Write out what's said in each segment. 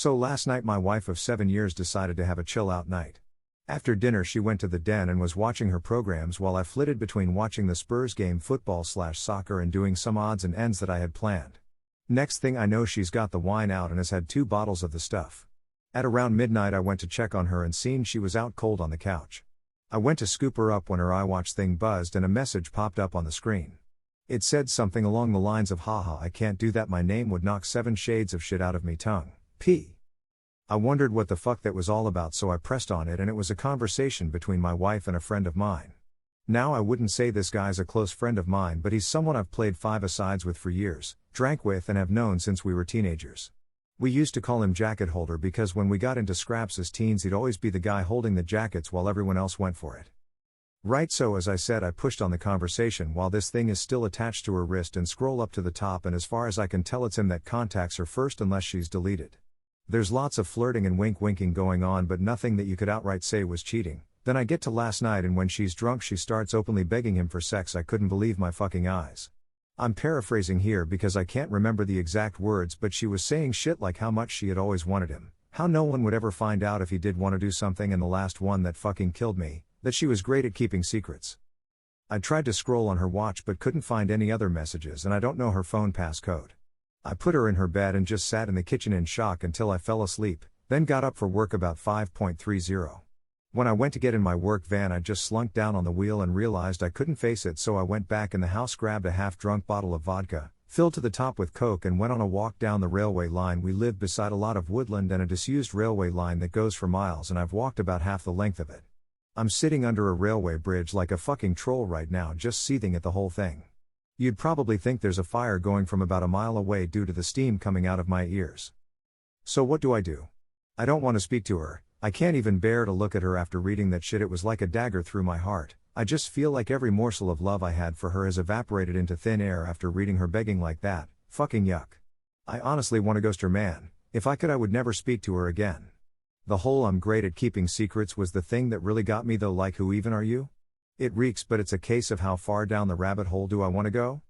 So last night my wife of 7 years decided to have a chill out night. After dinner she went to the den and was watching her programs while I flitted between watching the Spurs game football/soccer and doing some odds and ends that I had planned. Next thing I know she's got the wine out and has had 2 bottles of the stuff. At around midnight I went to check on her and seen she was out cold on the couch. I went to scoop her up when her iWatch thing buzzed and a message popped up on the screen. It said something along the lines of haha I can't do that, my name would knock 7 shades of shit out of me tongue. I wondered what the fuck that was all about, so I pressed on it and it was a conversation between my wife and a friend of mine. Now I wouldn't say this guy's a close friend of mine, but he's someone I've played 5-a-sides with for years, drank with and have known since we were teenagers. We used to call him Jacket Holder because when we got into scraps as teens he'd always be the guy holding the jackets while everyone else went for it. Right, so as I said I pushed on the conversation while this thing is still attached to her wrist and scroll up to the top, and as far as I can tell it's him that contacts her first unless she's deleted. There's lots of flirting and wink-winking going on but nothing that you could outright say was cheating. Then I get to last night and when she's drunk she starts openly begging him for sex. I couldn't believe my fucking eyes. I'm paraphrasing here because I can't remember the exact words, but she was saying shit like how much she had always wanted him, how no one would ever find out if he did want to do something, and the last one that fucking killed me, that she was great at keeping secrets. I tried to scroll on her watch but couldn't find any other messages and I don't know her phone passcode. I put her in her bed and just sat in the kitchen in shock until I fell asleep, then got up for work about 5:30. When I went to get in my work van I just slunk down on the wheel and realized I couldn't face it, so I went back in the house, grabbed a half-drunk bottle of vodka, filled to the top with Coke, and went on a walk down the railway line. We live beside a lot of woodland and a disused railway line that goes for miles, and I've walked about half the length of it. I'm sitting under a railway bridge like a fucking troll right now, just seething at the whole thing. You'd probably think there's a fire going from about a mile away due to the steam coming out of my ears. So what do? I don't want to speak to her. I can't even bear to look at her after reading that shit. It was like a dagger through my heart. I just feel like every morsel of love I had for her has evaporated into thin air after reading her begging like that. Fucking yuck. I honestly want to ghost her, man. If I could I would never speak to her again. The whole I'm great at keeping secrets was the thing that really got me though. Like, who even are you? It reeks, but it's a case of how far down the rabbit hole do I want to go?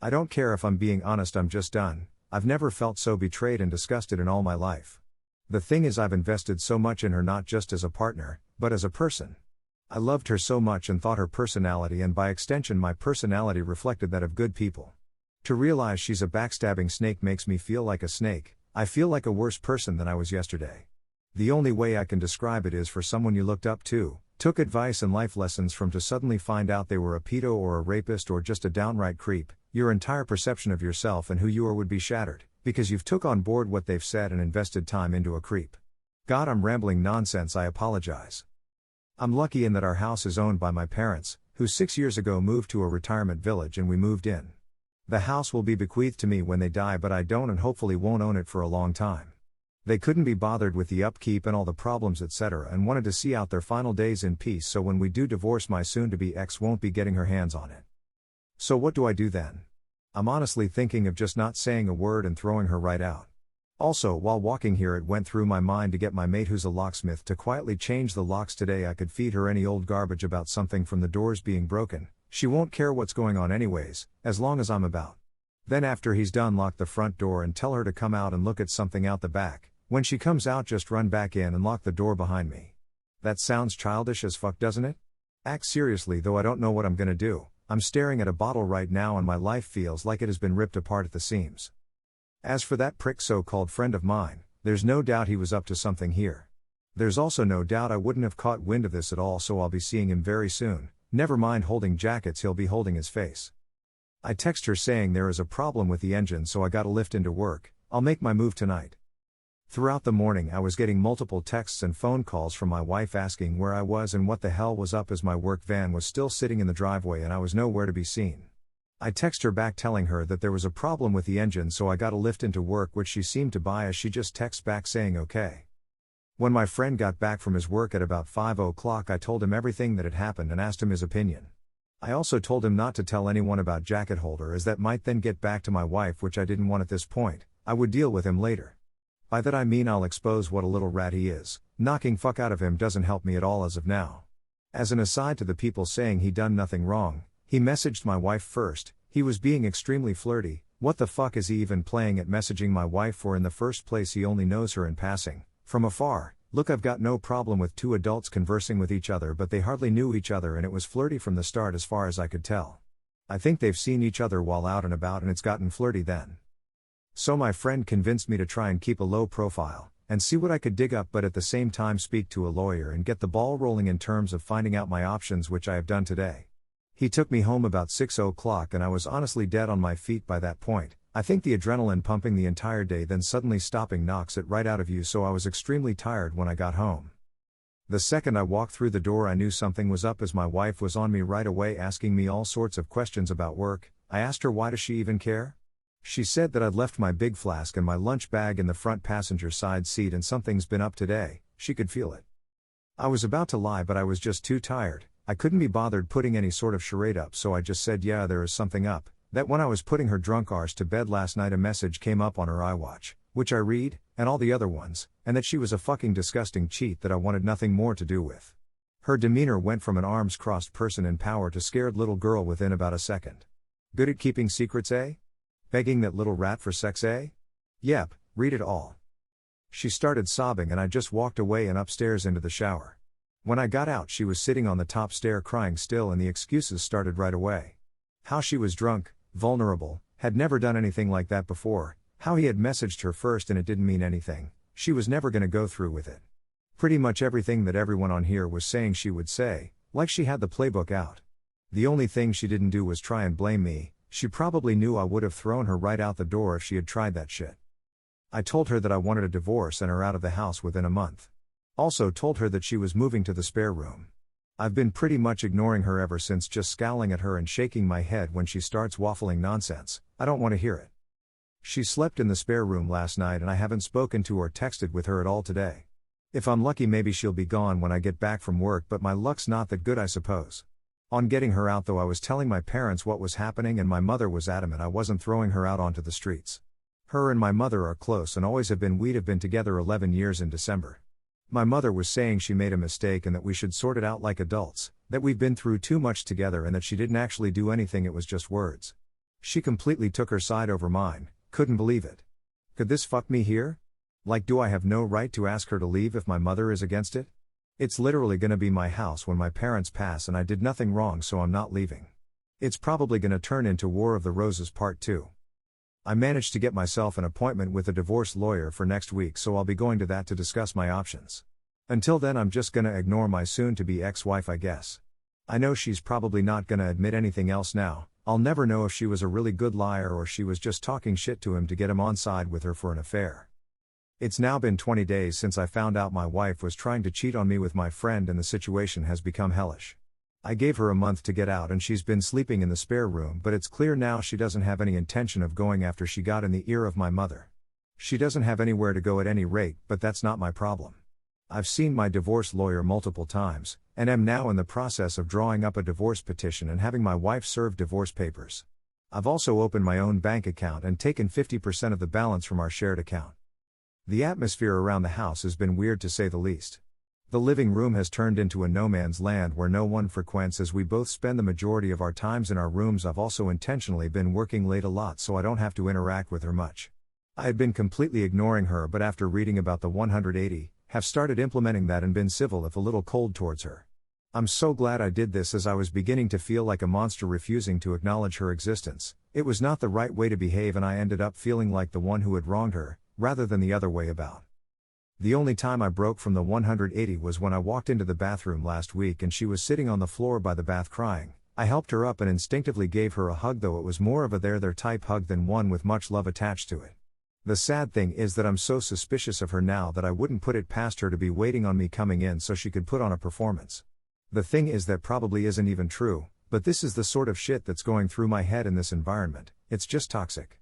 I don't care if I'm being honest, I'm just done. I've never felt so betrayed and disgusted in all my life. The thing is, I've invested so much in her, not just as a partner, but as a person. I loved her so much and thought her personality, and by extension my personality, reflected that of good people. To realize she's a backstabbing snake makes me feel like a snake. I feel like a worse person than I was yesterday. The only way I can describe it is for someone you looked up to, took advice and life lessons from, to suddenly find out they were a pedo or a rapist or just a downright creep. Your entire perception of yourself and who you are would be shattered, because you've took on board what they've said and invested time into a creep. God, I'm rambling nonsense, I apologize. I'm lucky in that our house is owned by my parents, who 6 years ago moved to a retirement village and we moved in. The house will be bequeathed to me when they die, but I don't and hopefully won't own it for a long time. They couldn't be bothered with the upkeep and all the problems etc. and wanted to see out their final days in peace, so when we do divorce my soon-to-be ex won't be getting her hands on it. So what do I do then? I'm honestly thinking of just not saying a word and throwing her right out. Also, while walking here it went through my mind to get my mate, who's a locksmith, to quietly change the locks today. I could feed her any old garbage about something from the doors being broken. She won't care what's going on anyways, as long as I'm about. Then after he's done, lock the front door and tell her to come out and look at something out the back. When she comes out, just run back in and lock the door behind me. That sounds childish as fuck, doesn't it? Act seriously though, I don't know what I'm gonna do. I'm staring at a bottle right now and my life feels like it has been ripped apart at the seams. As for that prick so-called friend of mine, there's no doubt he was up to something here. There's also no doubt I wouldn't have caught wind of this at all, so I'll be seeing him very soon. Never mind holding jackets, he'll be holding his face. I text her saying there is a problem with the engine, so I gotta lift into work. I'll make my move tonight. Throughout the morning I was getting multiple texts and phone calls from my wife asking where I was and what the hell was up, as my work van was still sitting in the driveway and I was nowhere to be seen. I text her back telling her that there was a problem with the engine, so I gotta lift into work, which she seemed to buy as she just texts back saying okay. When my friend got back from his work at about 5 o'clock I told him everything that had happened and asked him his opinion. I also told him not to tell anyone about Jacket Holder, as that might then get back to my wife, which I didn't want at this point. I would deal with him later. By that I mean I'll expose what a little rat he is. Knocking fuck out of him doesn't help me at all as of now. As an aside to the people saying he done nothing wrong, he messaged my wife first. He was being extremely flirty, What the fuck is he even playing at messaging my wife for in the first place? He only knows her in passing, from afar. Look, I've got no problem with two adults conversing with each other, but they hardly knew each other and it was flirty from the start as far as I could tell. I think they've seen each other while out and about and it's gotten flirty then. So my friend convinced me to try and keep a low profile, and see what I could dig up, but at the same time speak to a lawyer and get the ball rolling in terms of finding out my options, which I have done today. He took me home about 6 o'clock and I was honestly dead on my feet by that point. I think the adrenaline pumping the entire day then suddenly stopping knocks it right out of you, so I was extremely tired when I got home. The second I walked through the door I knew something was up, as my wife was on me right away asking me all sorts of questions about work. I asked her why does she even care? She said that I'd left my big flask and my lunch bag in the front passenger side seat and something's been up today, she could feel it. I was about to lie, but I was just too tired. I couldn't be bothered putting any sort of charade up, so I just said yeah, there is something up. That when I was putting her drunk arse to bed last night a message came up on her iWatch, which I read, and all the other ones, and that she was a fucking disgusting cheat that I wanted nothing more to do with. Her demeanor went from an arms-crossed person in power to scared little girl within about a second. Good at keeping secrets, eh? Begging that little rat for sex, eh? Yep, read it all. She started sobbing and I just walked away and upstairs into the shower. When I got out she was sitting on the top stair crying still, and the excuses started right away. How she was drunk, vulnerable, had never done anything like that before, how he had messaged her first and it didn't mean anything, she was never gonna go through with it. Pretty much everything that everyone on here was saying she would say, like she had the playbook out. The only thing she didn't do was try and blame me. She probably knew I would have thrown her right out the door if she had tried that shit. I told her that I wanted a divorce and her out of the house within a month. Also told her that she was moving to the spare room. I've been pretty much ignoring her ever since, just scowling at her and shaking my head when she starts waffling nonsense. I don't want to hear it. She slept in the spare room last night and I haven't spoken to or texted with her at all today. If I'm lucky maybe she'll be gone when I get back from work, but my luck's not that good, I suppose. On getting her out though, I was telling my parents what was happening and my mother was adamant I wasn't throwing her out onto the streets. Her and my mother are close and always have been. We'd have been together 11 years in December. My mother was saying she made a mistake and that we should sort it out like adults, that we've been through too much together and that she didn't actually do anything, it was just words. She completely took her side over mine, couldn't believe it. Could this fuck me here? Like, do I have no right to ask her to leave if my mother is against it? It's literally gonna be my house when my parents pass and I did nothing wrong, so I'm not leaving. It's probably gonna turn into War of the Roses Part 2. I managed to get myself an appointment with a divorce lawyer for next week, so I'll be going to that to discuss my options. Until then I'm just gonna ignore my soon-to-be ex-wife, I guess. I know she's probably not gonna admit anything else now. I'll never know if she was a really good liar or she was just talking shit to him to get him on side with her for an affair. It's now been 20 days since I found out my wife was trying to cheat on me with my friend and the situation has become hellish. I gave her a month to get out and she's been sleeping in the spare room, but it's clear now she doesn't have any intention of going after she got in the ear of my mother. She doesn't have anywhere to go at any rate, but that's not my problem. I've seen my divorce lawyer multiple times, and am now in the process of drawing up a divorce petition and having my wife serve divorce papers. I've also opened my own bank account and taken 50% of the balance from our shared account. The atmosphere around the house has been weird to say the least. The living room has turned into a no man's land where no one frequents, as we both spend the majority of our times in our rooms. I've also intentionally been working late a lot so I don't have to interact with her much. I had been completely ignoring her, but after reading about the 180, have started implementing that and been civil if a little cold towards her. I'm so glad I did this, as I was beginning to feel like a monster refusing to acknowledge her existence. It was not the right way to behave and I ended up feeling like the one who had wronged her, rather than the other way about. The only time I broke from the 180 was when I walked into the bathroom last week and she was sitting on the floor by the bath crying. I helped her up and instinctively gave her a hug, though it was more of a there type hug than one with much love attached to it. The sad thing is that I'm so suspicious of her now that I wouldn't put it past her to be waiting on me coming in so she could put on a performance. The thing is that probably isn't even true, but this is the sort of shit that's going through my head in this environment. It's just toxic.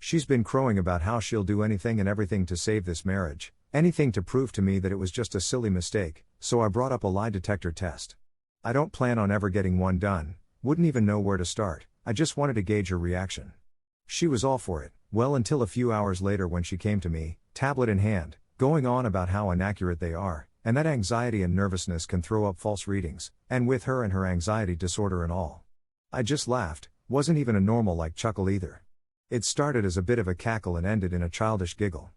She's been crowing about how she'll do anything and everything to save this marriage, anything to prove to me that it was just a silly mistake, so I brought up a lie detector test. I don't plan on ever getting one done, wouldn't even know where to start, I just wanted to gauge her reaction. She was all for it, well until a few hours later when she came to me, tablet in hand, going on about how inaccurate they are, and that anxiety and nervousness can throw up false readings, and with her and her anxiety disorder and all. I just laughed, wasn't even a normal like chuckle either. It started as a bit of a cackle and ended in a childish giggle.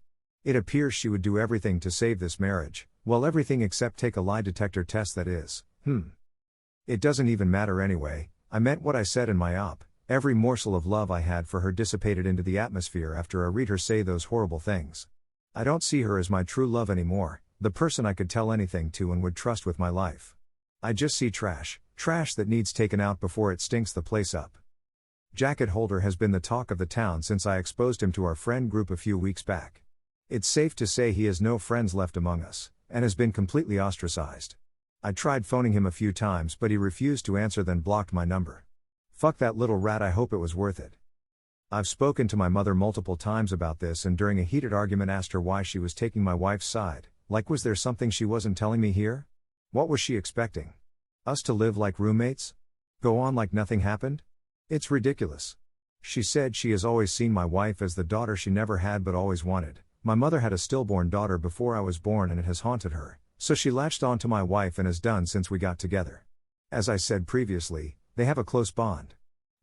It appears she would do everything to save this marriage, well, everything except take a lie detector test, that is. It doesn't even matter anyway. I meant what I said in my op. Every morsel of love I had for her dissipated into the atmosphere after I read her say those horrible things. I don't see her as my true love anymore, the person I could tell anything to and would trust with my life. I just see trash that needs taken out before it stinks the place up. Jacket holder has been the talk of the town since I exposed him to our friend group a few weeks back. It's safe to say he has no friends left among us, and has been completely ostracized. I tried phoning him a few times but he refused to answer, then blocked my number. Fuck that little rat, I hope it was worth it. I've spoken to my mother multiple times about this and during a heated argument asked her why she was taking my wife's side, like was there something she wasn't telling me here? What was she expecting? Us to live like roommates? Go on like nothing happened? It's ridiculous. She said she has always seen my wife as the daughter she never had but always wanted. My mother had a stillborn daughter before I was born and it has haunted her, so she latched on to my wife and has done since we got together. As I said previously, they have a close bond.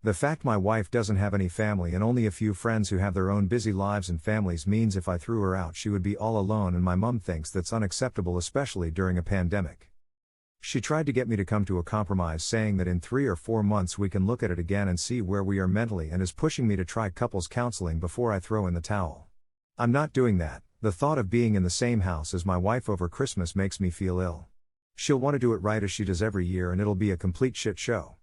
The fact my wife doesn't have any family and only a few friends who have their own busy lives and families means if I threw her out she would be all alone, and my mum thinks that's unacceptable, especially during a pandemic. She tried to get me to come to a compromise, saying that in 3 or 4 months we can look at it again and see where we are mentally, and is pushing me to try couples counseling before I throw in the towel. I'm not doing that. The thought of being in the same house as my wife over Christmas makes me feel ill. She'll want to do it right as she does every year and it'll be a complete shit show.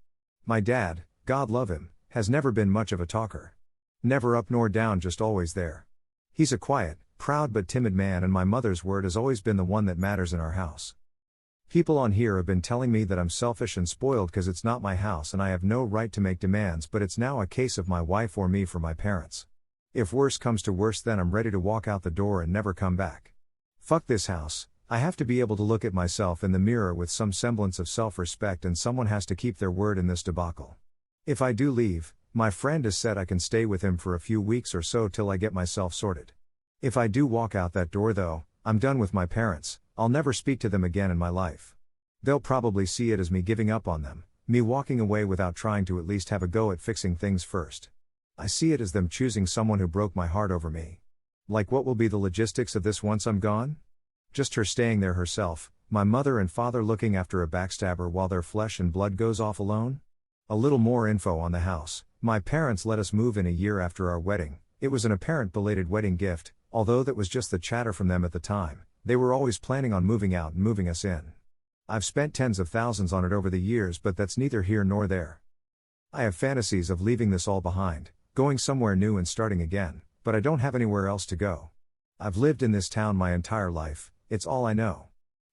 My dad, God love him, has never been much of a talker. Never up nor down, just always there. He's a quiet, proud but timid man, and my mother's word has always been the one that matters in our house. People on here have been telling me that I'm selfish and spoiled because it's not my house and I have no right to make demands, but it's now a case of my wife or me for my parents. If worse comes to worse, then I'm ready to walk out the door and never come back. Fuck this house. I have to be able to look at myself in the mirror with some semblance of self-respect, and someone has to keep their word in this debacle. If I do leave, my friend has said I can stay with him for a few weeks or so till I get myself sorted. If I do walk out that door though, I'm done with my parents. I'll never speak to them again in my life. They'll probably see it as me giving up on them, me walking away without trying to at least have a go at fixing things first. I see it as them choosing someone who broke my heart over me. Like, what will be the logistics of this once I'm gone? Just her staying there herself, my mother and father looking after a backstabber while their flesh and blood goes off alone? A little more info on the house. My parents let us move in a year after our wedding. It was an apparent belated wedding gift, although that was just the chatter from them at the time. They were always planning on moving out and moving us in. I've spent tens of thousands on it over the years, but that's neither here nor there. I have fantasies of leaving this all behind, going somewhere new and starting again, but I don't have anywhere else to go. I've lived in this town my entire life. It's all I know.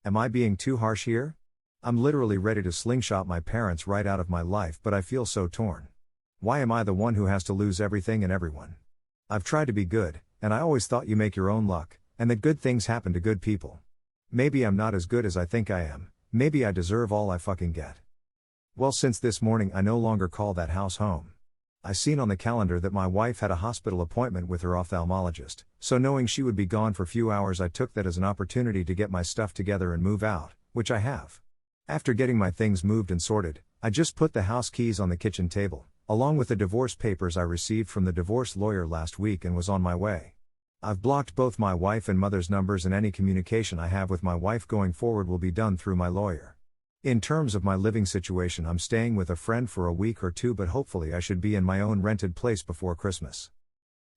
Am I being too harsh here? I'm literally ready to slingshot my parents right out of my life, but I feel so torn. Why am I the one who has to lose everything and everyone? I've tried to be good, and I always thought you make your own luck, and that good things happen to good people. Maybe I'm not as good as I think I am. Maybe I deserve all I fucking get. Well, since this morning I no longer call that house home. I seen on the calendar that my wife had a hospital appointment with her ophthalmologist, so knowing she would be gone for a few hours I took that as an opportunity to get my stuff together and move out, which I have. After getting my things moved and sorted, I just put the house keys on the kitchen table, along with the divorce papers I received from the divorce lawyer last week, and was on my way. I've blocked both my wife and mother's numbers, and any communication I have with my wife going forward will be done through my lawyer. In terms of my living situation, I'm staying with a friend for a week or two, but hopefully I should be in my own rented place before Christmas.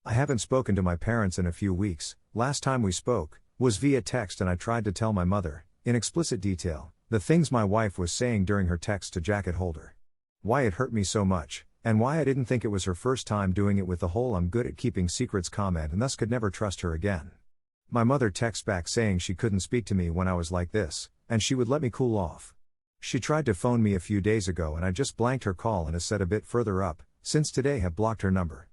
I haven't spoken to my parents in a few weeks. Last time we spoke was via text, and I tried to tell my mother, in explicit detail, the things my wife was saying during her text to Jacket Holder. Why it hurt me so much, and why I didn't think it was her first time doing it with the whole "I'm good at keeping secrets" comment, and thus could never trust her again. My mother texts back saying she couldn't speak to me when I was like this, and she would let me cool off. She tried to phone me a few days ago and I just blanked her call, and has said a bit further up, since today have blocked her number.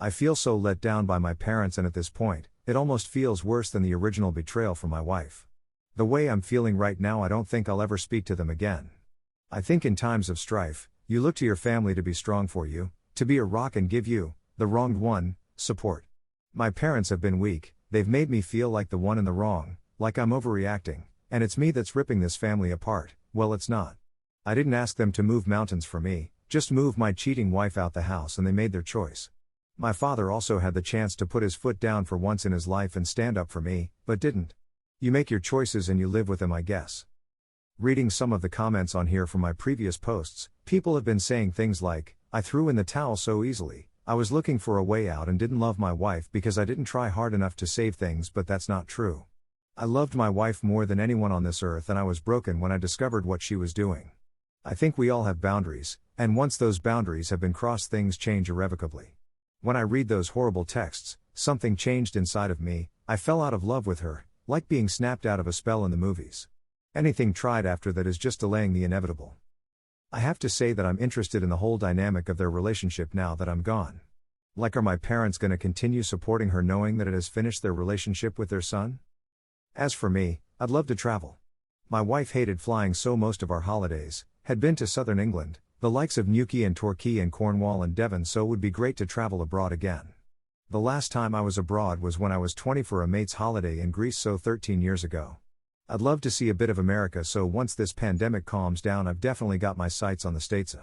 I feel so let down by my parents, and at this point, it almost feels worse than the original betrayal from my wife. The way I'm feeling right now, I don't think I'll ever speak to them again. I think in times of strife, you look to your family to be strong for you, to be a rock and give you, the wronged one, support. My parents have been weak. They've made me feel like the one in the wrong, like I'm overreacting, and it's me that's ripping this family apart. Well, it's not. I didn't ask them to move mountains for me, just move my cheating wife out the house, and they made their choice. My father also had the chance to put his foot down for once in his life and stand up for me, but didn't. You make your choices and you live with them, I guess. Reading some of the comments on here from my previous posts, people have been saying things like, I threw in the towel so easily, I was looking for a way out and didn't love my wife because I didn't try hard enough to save things, but that's not true. I loved my wife more than anyone on this earth and I was broken when I discovered what she was doing. I think we all have boundaries, and once those boundaries have been crossed, things change irrevocably. When I read those horrible texts, something changed inside of me. I fell out of love with her, like being snapped out of a spell in the movies. Anything tried after that is just delaying the inevitable. I have to say that I'm interested in the whole dynamic of their relationship now that I'm gone. Like, are my parents going to continue supporting her knowing that it has finished their relationship with their son? As for me, I'd love to travel. My wife hated flying, so most of our holidays had been to southern England, the likes of Newquay and Torquay and Cornwall and Devon, so it would be great to travel abroad again. The last time I was abroad was when I was 20 for a mate's holiday in Greece, so 13 years ago. I'd love to see a bit of America, so once this pandemic calms down I've definitely got my sights on the States.